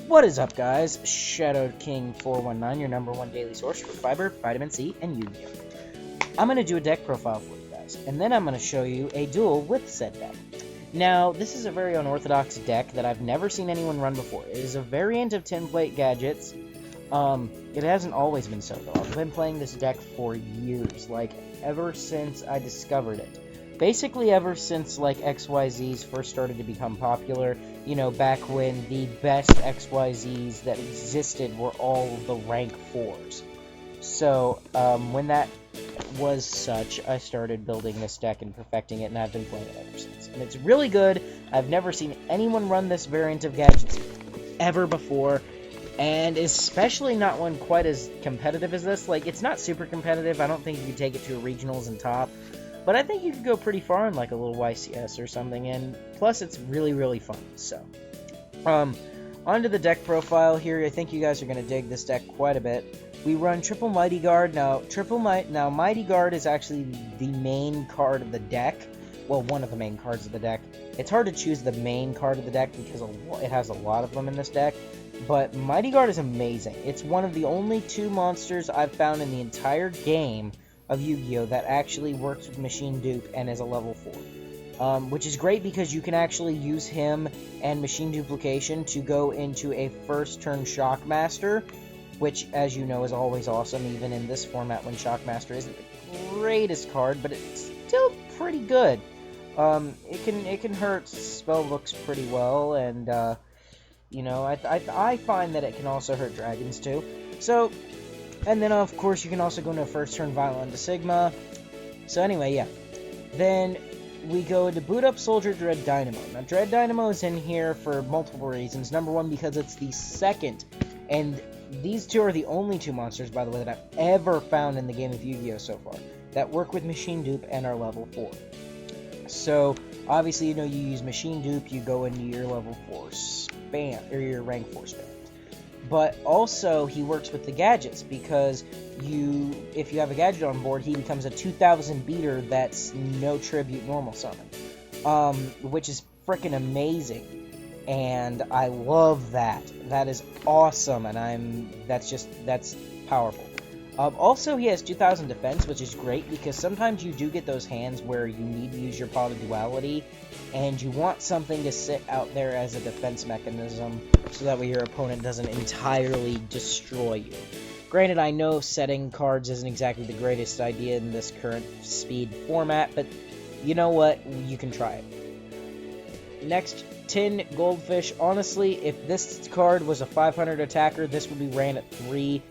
What is up, guys? Shadow King 419, your #1 daily source for fiber, vitamin C, and Yu-Gi-Oh! I'm going to do a deck profile for you guys, and then I'm going to show you a duel with said deck. Now, this is a very unorthodox deck that I've never seen anyone run before. It is a variant of Tinplate Gadgets. It hasn't always been so, though. I've been playing this deck for years, like, ever since I discovered it. Basically, ever since, like, XYZs first started to become popular, you know, back when the best XYZs that existed were all the rank 4s. So, when that was such, I started building this deck and perfecting it, and I've been playing it ever since. And it's really good. I've never seen anyone run this variant of Gadgets ever before, and especially not one quite as competitive as this. Like, it's not super competitive. I don't think you could take it to a regionals and top. But I think you could go pretty far in, like, a little YCS or something, and plus it's really, really fun, so. Onto the deck profile here. I think you guys are going to dig this deck quite a bit. We run Triple Mighty Guard. Now, Mighty Guard is actually the main card of the deck. Well, one of the main cards of the deck. It's hard to choose the main card of the deck because it has a lot of them in this deck. But Mighty Guard is amazing. It's one of the only 2 monsters I've found in the entire game of Yu-Gi-Oh! That actually works with Machine Dupe and is a level 4. Which is great because you can actually use him and Machine Duplication to go into a first turn Shockmaster, which, as you know, is always awesome, even in this format when Shockmaster isn't the greatest card, but it's still pretty good. It can hurt spellbooks pretty well, and, you know, I find that it can also hurt dragons, too. So, and then, of course, you can also go into a first turn Violent to Sigma. So anyway, yeah. Then we go to boot up Soldier Dread Dynamo. Now, Dread Dynamo is in here for multiple reasons. Number one, because it's the second, and these 2 are the only 2 monsters, by the way, that I've ever found in the game of Yu-Gi-Oh! So far, that work with Machine Dupe and are level 4. So, obviously, you know, you use Machine Dupe, you go into your level 4 spam, or your rank 4 spam. But also, he works with the gadgets, because if you have a gadget on board, he becomes a 2000 beater that's no tribute normal summon. Which is freaking amazing. And I love that. That is awesome, and that's powerful. Also, he has 2000 defense, which is great, because sometimes you do get those hands where you need to use your Pot of Duality, and you want something to sit out there as a defense mechanism, so that way your opponent doesn't entirely destroy you. Granted, I know setting cards isn't exactly the greatest idea in this current speed format, but you know what? You can try it. Next, Tin Goldfish. Honestly, if this card was a 500 attacker, this would be ran at 3.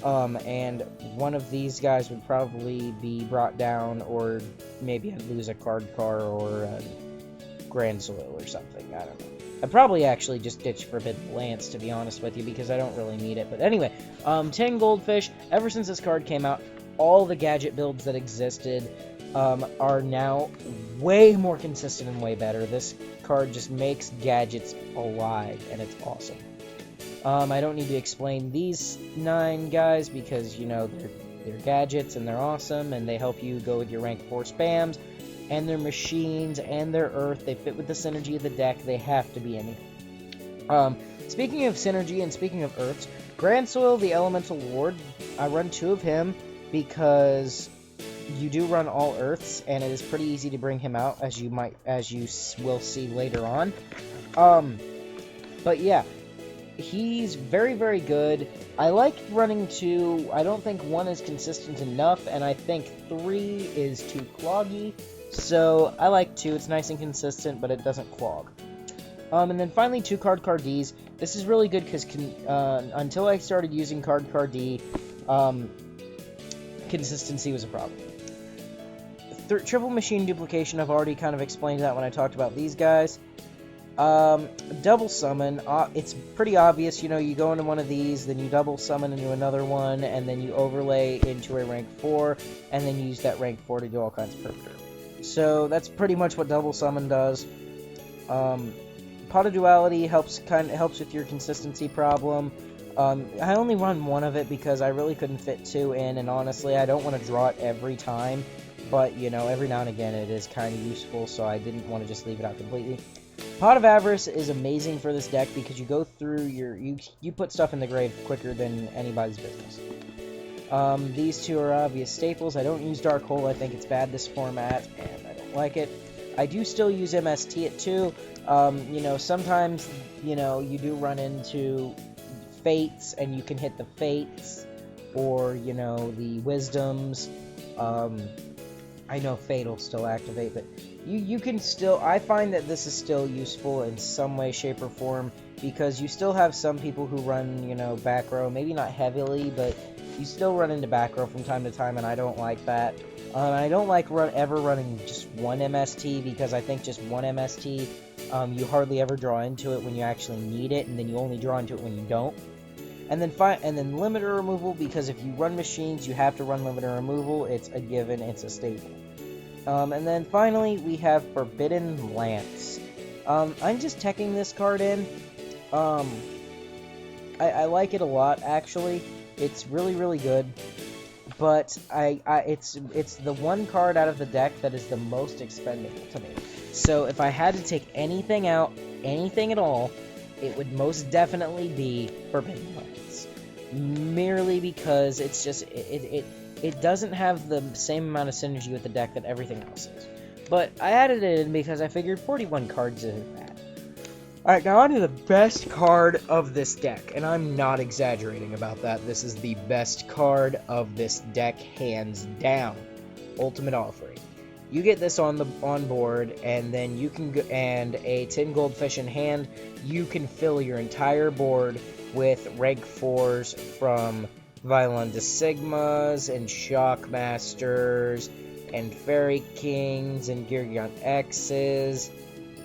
And one of these guys would probably be brought down, or maybe I'd lose a card car or a Grand Soil or something. I don't know. I'd probably actually just ditch Forbidden Lance, to be honest with you, because I don't really need it. But anyway, 10 Goldfish. Ever since this card came out, all the gadget builds that existed are now way more consistent and way better. This card just makes gadgets alive, and it's awesome. I don't need to explain these 9 guys because, you know, they're gadgets and they're awesome, and they help you go with your rank 4 spams, and they're machines, and they're earth. They fit with the synergy of the deck. They have to be in here. Speaking of synergy and speaking of earths, Grand Soil, the Elemental Lord, I run 2 of him because you do run all earths, and it is pretty easy to bring him out, as you will see later on. But yeah. He's very, very good. I like running 2. I don't think 1 is consistent enough, and I think 3 is too cloggy. So I like 2. It's nice and consistent, but it doesn't clog. And then finally, 2 Card Ds. This is really good because until I started using Card D, consistency was a problem. Triple Machine Duplication, I've already kind of explained that when I talked about these guys. Double summon, it's pretty obvious, you know, you go into one of these, then you double summon into another one, and then you overlay into a rank 4, and then you use that rank 4 to do all kinds of perp. So that's pretty much what double summon does. Pot of Duality helps with your consistency problem. I only run 1 of it because I really couldn't fit 2 in, and honestly, I don't want to draw it every time, but, you know, every now and again it is kind of useful, so I didn't want to just leave it out completely. Pot of Avarice is amazing for this deck because you go through you put stuff in the grave quicker than anybody's business. These two are obvious staples. I don't use Dark Hole. I think it's bad this format, and I don't like it. I do still use MST at 2. You know, sometimes, you know, you do run into Fates, and you can hit the Fates, or, you know, the Wisdoms. I know Fate will still activate, but you can still... I find that this is still useful in some way, shape, or form, because you still have some people who run, you know, back row, maybe not heavily, but you still run into back row from time to time, and I don't like that. I don't like ever running just one MST, because I think just one MST, you hardly ever draw into it when you actually need it, and then you only draw into it when you don't. And then limiter removal, because if you run machines, you have to run limiter removal. It's a given, it's a staple. And then finally, we have Forbidden Lance. I'm just teching this card in. I like it a lot, actually. It's really, really good. But it's the one card out of the deck that is the most expendable to me. So if I had to take anything out, anything at all, it would most definitely be Forbidden Lance. Merely because it's just, it doesn't have the same amount of synergy with the deck that everything else is. But I added it in because I figured 41 cards isn't bad. Alright, now on to the best card of this deck, and I'm not exaggerating about that. This is the best card of this deck, hands down. Ultimate Offering. You get this on board, and then you can and a 10 goldfish in hand. You can fill your entire board with rank 4s from Vylon Sigmas and Shockmasters and Fairy Kings and Girgion X's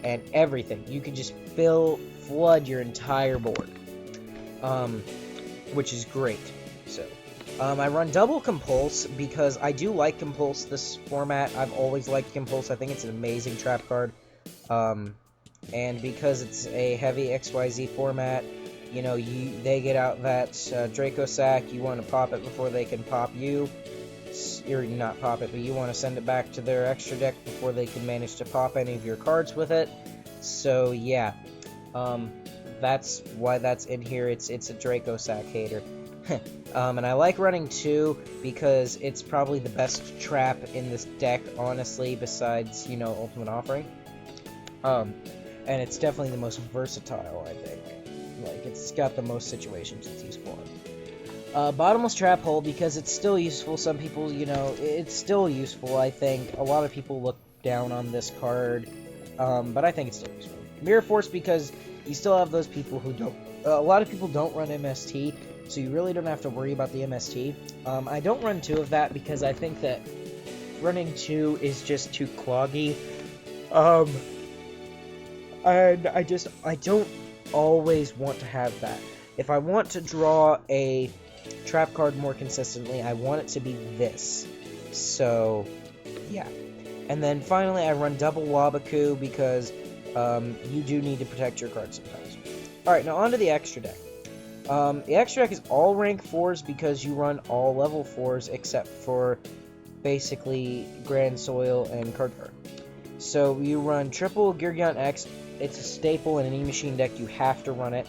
and everything. You can just flood your entire board, which is great. So, I run double Compulse because I do like Compulse this format. I've always liked Compulse. I think it's an amazing trap card. And because it's a heavy XYZ format, you know, they get out that Draco Sack. You want to pop it before they can pop you. Or not pop it, but you want to send it back to their extra deck before they can manage to pop any of your cards with it. So yeah, that's why that's in here. It's a Draco Sack hater. And I like running 2 because it's probably the best trap in this deck, honestly, besides, you know, Ultimate Offering. And it's definitely the most versatile, I think. Like, it's got the most situations it's useful in. Bottomless Trap Hole, because it's still useful. Some people, you know, it's still useful, I think. A lot of people look down on this card, but I think it's still useful. Mirror Force, because you still have those people who don't... a lot of people don't run MST, so you really don't have to worry about the MST. I don't run 2 of that because I think that running 2 is just too cloggy. And I don't always want to have that. If I want to draw a trap card more consistently, I want it to be this. So, yeah. And then finally, I run double Waboku because you do need to protect your cards sometimes. Alright, now on to the extra deck. The extra deck is all rank 4s because you run all level 4s except for basically Grand Soil and Card Guard. So you run triple Girgion X. It's a staple in an E-Machine deck. You have to run it.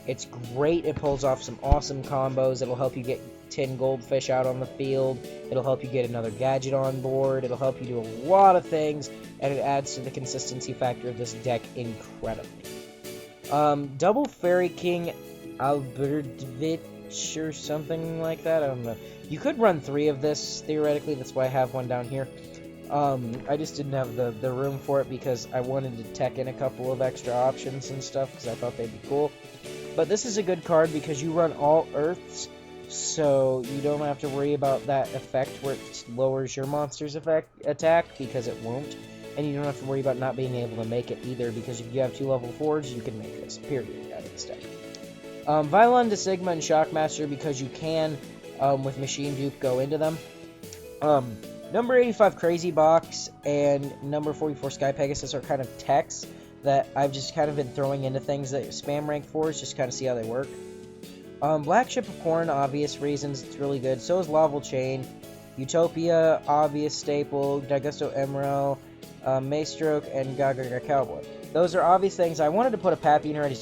It's great. It pulls off some awesome combos. It'll help you get 10 goldfish out on the field. It'll help you get another gadget on board. It'll help you do a lot of things, and it adds to the consistency factor of this deck incredibly. Double Fairy King Albertovich or something like that. I don't know. You could run 3 of this, theoretically. That's why I have one down here. I just didn't have the room for it because I wanted to tech in a couple of extra options and stuff because I thought they'd be cool. But this is a good card because you run all Earths, so you don't have to worry about that effect where it lowers your monster's attack because it won't. And you don't have to worry about not being able to make it either because if you have 2 level 4s, you can make this, period, out of this deck. Vylon Sigma and Shockmaster because you can, with Machine Dupe, go into them. Number 85 Crazy Box and number 44 Sky Pegasus are kind of techs that I've just kind of been throwing into things that spam rank 4s, just kind of see how they work. Black Ship of Corn, obvious reasons, it's really good. So is Laval Chain. Utopia, obvious staple. Dagusto Emerald, Maystroke, and Gaga Cowboy. those are obvious things. I wanted to put a Pappy in here. I just